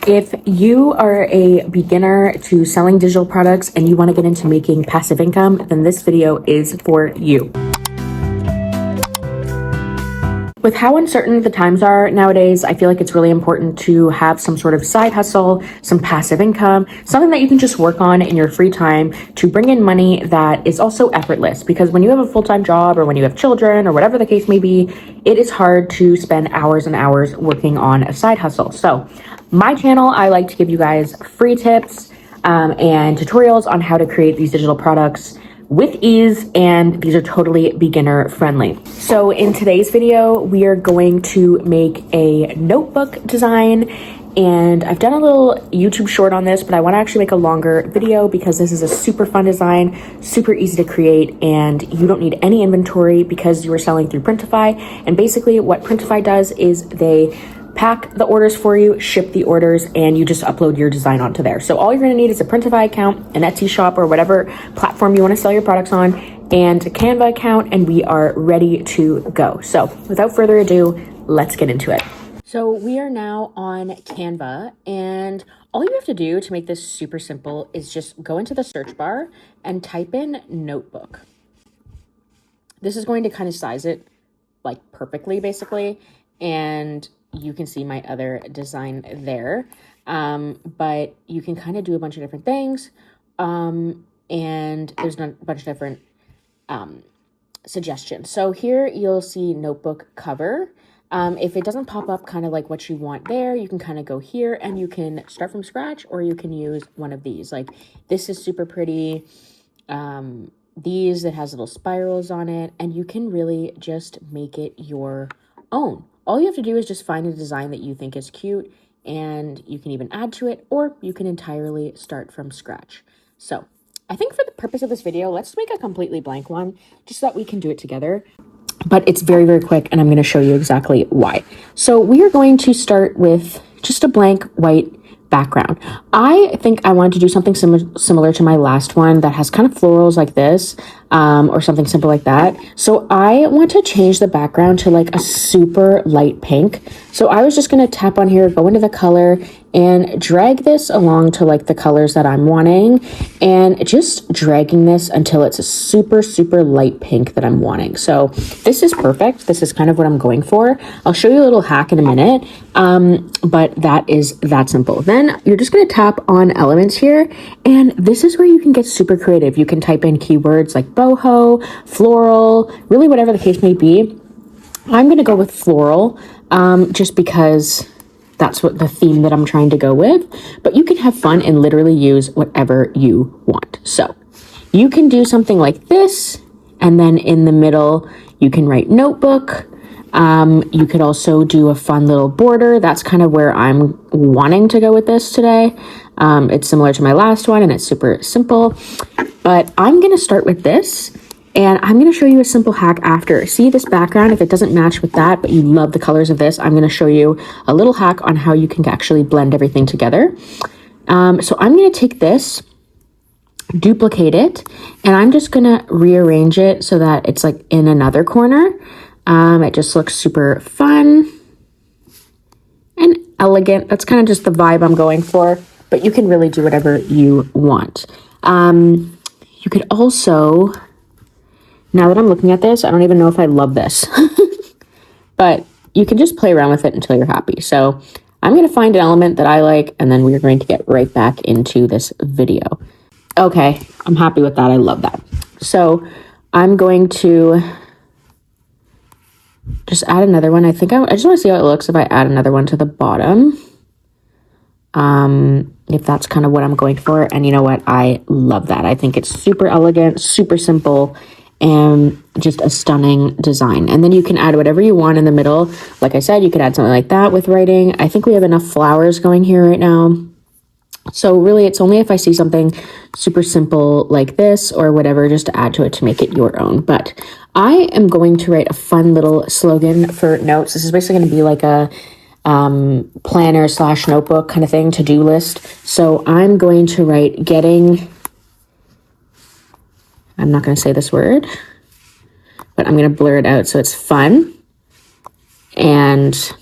If you are a beginner to selling digital products and you want to get into making passive income, then this video is for you. With how uncertain the times are nowadays, I feel like it's really important to have some sort of side hustle, some passive income, something that you can just work on in your free time to bring in money that is also effortless. Because when you have a full-time job or when you have children or whatever the case may be, it is hard to spend hours and hours working on a side hustle. So my channel, I like to give you guys free tips and tutorials on how to create these digital products with ease, and these are totally beginner friendly. So in today's video, we are going to make a notebook design, and I've done a little YouTube short on this, but I want to actually make a longer video because this is a super fun design, super easy to create, and you don't need any inventory because you are selling through Printify. And basically what Printify does is they pack the orders for you, ship the orders, and you just upload your design onto there. So all you're going to need is a Printify account, an Etsy shop, or whatever platform you want to sell your products on, and a Canva account, and we are ready to go. So without further ado, let's get into it. So we are now on Canva, and all you have to do to make this super simple is just go into the search bar and type in notebook. This is going to kind of size it like perfectly, basically, and you can see my other design there, but you can kind of do a bunch of different things, and there's a bunch of different suggestions. So here you'll see notebook cover. If it doesn't pop up kind of like what you want there, you can kind of go here and you can start from scratch, or you can use one of these. Like this is super pretty. These, it has little spirals on it, and you can really just make it your own. All you have to do is just find a design that you think is cute, and you can even add to it, or you can entirely start from scratch. So I think for the purpose of this video, let's make a completely blank one just so that we can do it together. But it's very, very quick, and I'm going to show you exactly why. So we are going to start with just a blank white background. I think I wanted to do something similar to my last one that has kind of florals like this, or something simple like that. So I want to change the background to like a super light pink. So I was just going to tap on here, go into the color, and drag this along to like the colors that I'm wanting, and just dragging this until it's a super, super light pink that I'm wanting. So this is perfect. This is kind of what I'm going for. I'll show you a little hack in a minute, but that is that simple. Then you're just going to tap on elements here, and this is where you can get super creative. You can type in keywords like boho, floral, really whatever the case may be. I'm going to go with floral, just because that's what the theme that I'm trying to go with, but you can have fun and literally use whatever you want. So you can do something like this, and then in the middle, you can write notebook. You could also do a fun little border. That's kind of where I'm wanting to go with this today. It's similar to my last one, and it's super simple, but I'm going to start with this. And I'm going to show you a simple hack after. See this background, if it doesn't match with that, but you love the colors of this, I'm going to show you a little hack on how you can actually blend everything together. So I'm going to take this, duplicate it, and I'm just going to rearrange it so that it's like in another corner. It just looks super fun and elegant. That's kind of just the vibe I'm going for, but you can really do whatever you want. You could also... Now that I'm looking at this, I don't even know if I love this, but you can just play around with it until you're happy. So I'm going to find an element that I like, and then we're going to get right back into this video. Okay, I'm happy with that. I love that. So I'm going to just add another one. I think I just want to see how it looks if I add another one to the bottom. If that's kind of what I'm going for. And you know what? I love that. I think it's super elegant, super simple, and just a stunning design. And then you can add whatever you want in the middle. Like I said, you could add something like that with writing. I think we have enough flowers going here right now. So really, it's only if I see something super simple like this or whatever, just to add to it to make it your own. But I am going to write a fun little slogan for notes. This is basically going to be like a planner / notebook kind of thing, to-do list. So I'm going to write I'm not going to say this word, but I'm going to blur it out so it's fun and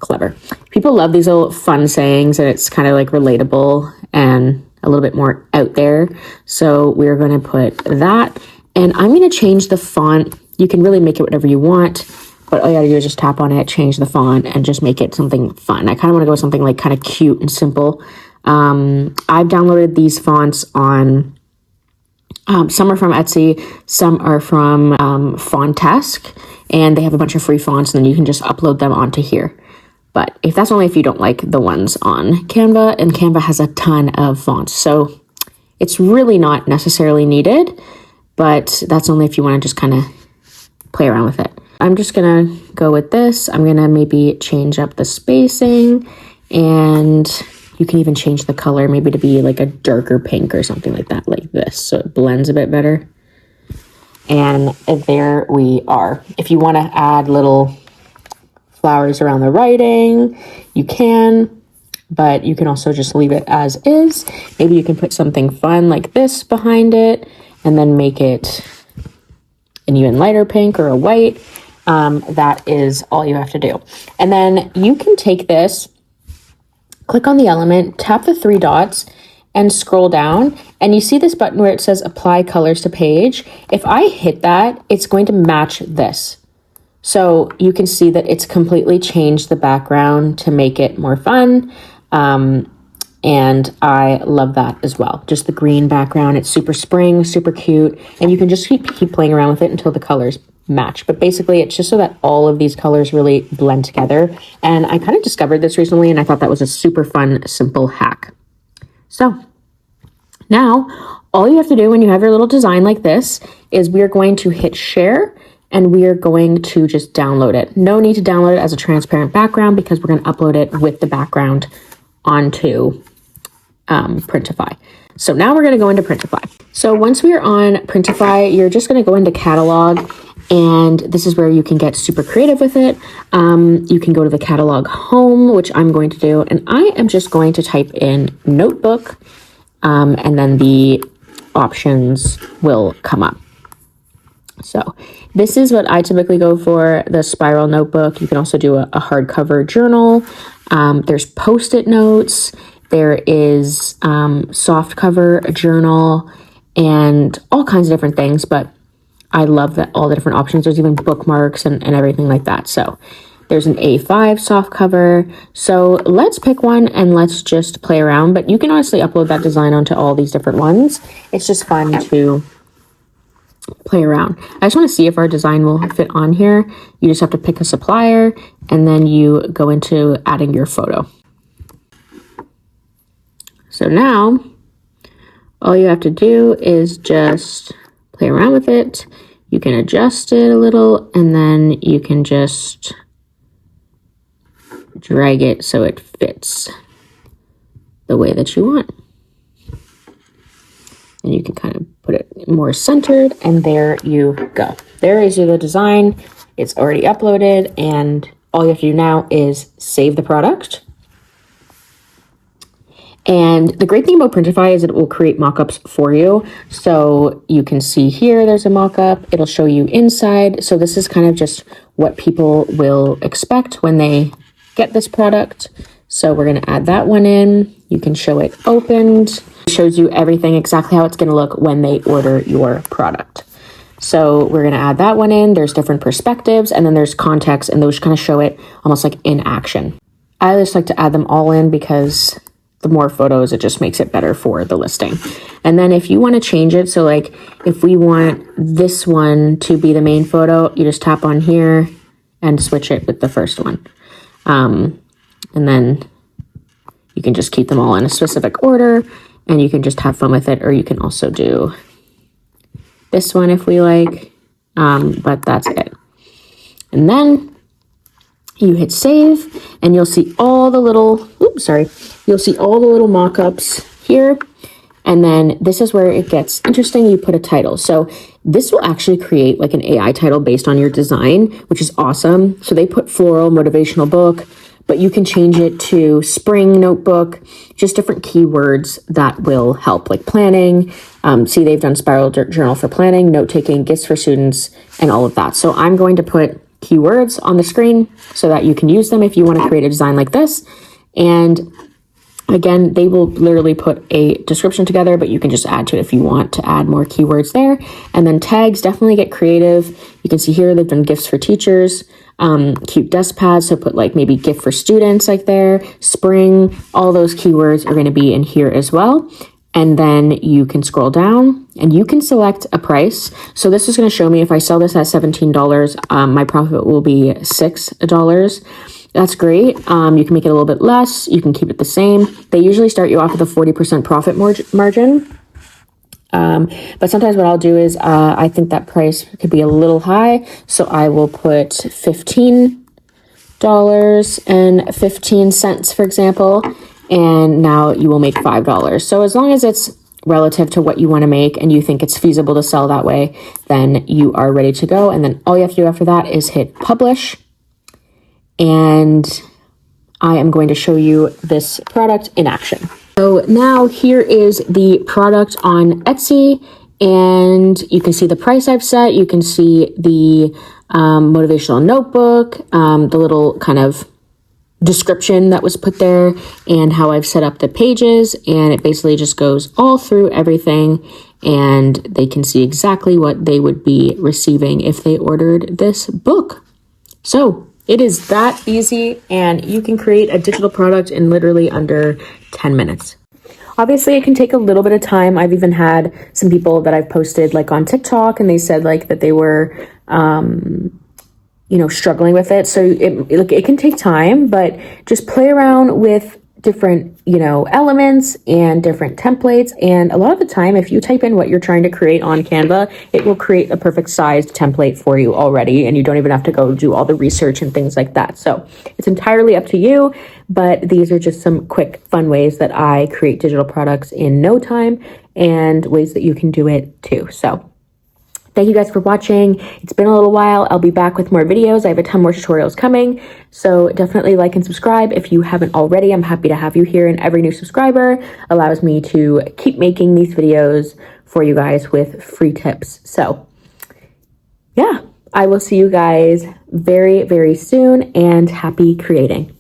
clever. People love these little fun sayings, and it's kind of like relatable and a little bit more out there. So we're going to put that, and I'm going to change the font. You can really make it whatever you want, but all you gotta do is just tap on it, change the font, and just make it something fun. I kind of want to go with something like kind of cute and simple. I've downloaded these fonts on, some are from Etsy, some are from Fontask, and they have a bunch of free fonts, and then you can just upload them onto here. But that's only if you don't like the ones on Canva, and Canva has a ton of fonts. So it's really not necessarily needed, but that's only if you want to just kind of play around with it. I'm just gonna go with this. I'm gonna maybe change up the spacing, and you can even change the color maybe to be like a darker pink or something like that, like this, so it blends a bit better. And there we are. If you want to add little flowers around the writing, you can, but you can also just leave it as is. Maybe you can put something fun like this behind it and then make it an even lighter pink or a white. That is all you have to do. And then you can take this, click on the element, tap the three dots, and scroll down, and you see this button where it says apply colors to page. If I hit that, it's going to match this. So you can see that it's completely changed the background to make it more fun. And I love that as well. Just the green background. It's super spring, super cute. And you can just keep playing around with it until the colors match. But basically, it's just so that all of these colors really blend together. And I kind of discovered this recently, and I thought that was a super fun, simple hack. So now, all you have to do when you have your little design like this is we are going to hit share, and we are going to just download it. No need to download it as a transparent background because we're going to upload it with the background onto Printify. So now we're going to go into Printify. So once we are on Printify, you're just going to go into catalog, and this is where you can get super creative with it. You can go to the catalog home, which I'm going to do, and I am just going to type in notebook, and then the options will come up. So this is what I typically go for, the spiral notebook. You can also do a hardcover journal. There's Post-it notes. There is soft cover journal and all kinds of different things, but I love that all the different options. There's even bookmarks and everything like that. So there's an A5 soft cover. So let's pick one and let's just play around, but you can honestly upload that design onto all these different ones. It's just fun to play around. I just want to see if our design will fit on here. You just have to pick a supplier and then you go into adding your photo. So now all you have to do is just play around with it. You can adjust it a little, and then you can just drag it so it fits the way that you want. And you can kind of put it more centered, and there you go. There is the design. It's already uploaded, and all you have to do now is save the product. And the great thing about Printify is it will create mockups for you. So you can see here, there's a mockup. It'll show you inside. So this is kind of just what people will expect when they get this product. So we're going to add that one in. You can show it opened. It shows you everything, exactly how it's going to look when they order your product. So we're going to add that one in. There's different perspectives, and then there's context, and those kind of show it almost like in action. I just like to add them all in because the more photos, it just makes it better for the listing. And then if you want to change it, so like if we want this one to be the main photo, you just tap on here and switch it with the first one. And then you can just keep them all in a specific order, and you can just have fun with it, or you can also do this one if we like, but that's it. And then you hit save, and you'll see all the little, you'll see all the little mock-ups here. And then this is where it gets interesting. You put a title. So this will actually create like an AI title based on your design, which is awesome. So they put floral motivational book, but you can change it to spring notebook, just different keywords that will help, like planning. See, they've done spiral journal for planning, note-taking, gifts for students, and all of that. So I'm going to put keywords on the screen so that you can use them if you want to create a design like this. And again, they will literally put a description together, but you can just add to it if you want to add more keywords there. And then tags, definitely get creative. You can see here they've done gifts for teachers, cute desk pads, so put like maybe gift for students like there, spring, all those keywords are going to be in here as well. And then you can scroll down and you can select a price. So this is going to show me if I sell this at $17, my profit will be $6. That's great. You can make it a little bit less. You can keep it the same. They usually start you off with a 40% profit margin. But sometimes what I'll do is I think that price could be a little high. So I will put $15.15, for example. And now you will make $5. So as long as it's relative to what you want to make and you think it's feasible to sell that way, then you are ready to go. And then all you have to do after that is hit publish. And I am going to show you this product in action. So now here is the product on Etsy, and you can see the price I've set. You can see the motivational notebook, the little kind of description that was put there, and how I've set up the pages, and it basically just goes all through everything, and they can see exactly what they would be receiving if they ordered this book. So it is that easy, and you can create a digital product in literally under 10 minutes. Obviously, it can take a little bit of time. I've even had some people that I've posted like on TikTok, and they said like that they were struggling with it. So it can take time, but just play around with different, elements and different templates. And a lot of the time, if you type in what you're trying to create on Canva, it will create a perfect sized template for you already. And you don't even have to go do all the research and things like that. So it's entirely up to you. But these are just some quick, fun ways that I create digital products in no time and ways that you can do it too. So thank you guys for watching. It's been a little while. I'll be back with more videos. I have a ton more tutorials coming. So definitely like and subscribe if you haven't already. I'm happy to have you here, and every new subscriber allows me to keep making these videos for you guys with free tips. So yeah, I will see you guys very, very soon, and happy creating.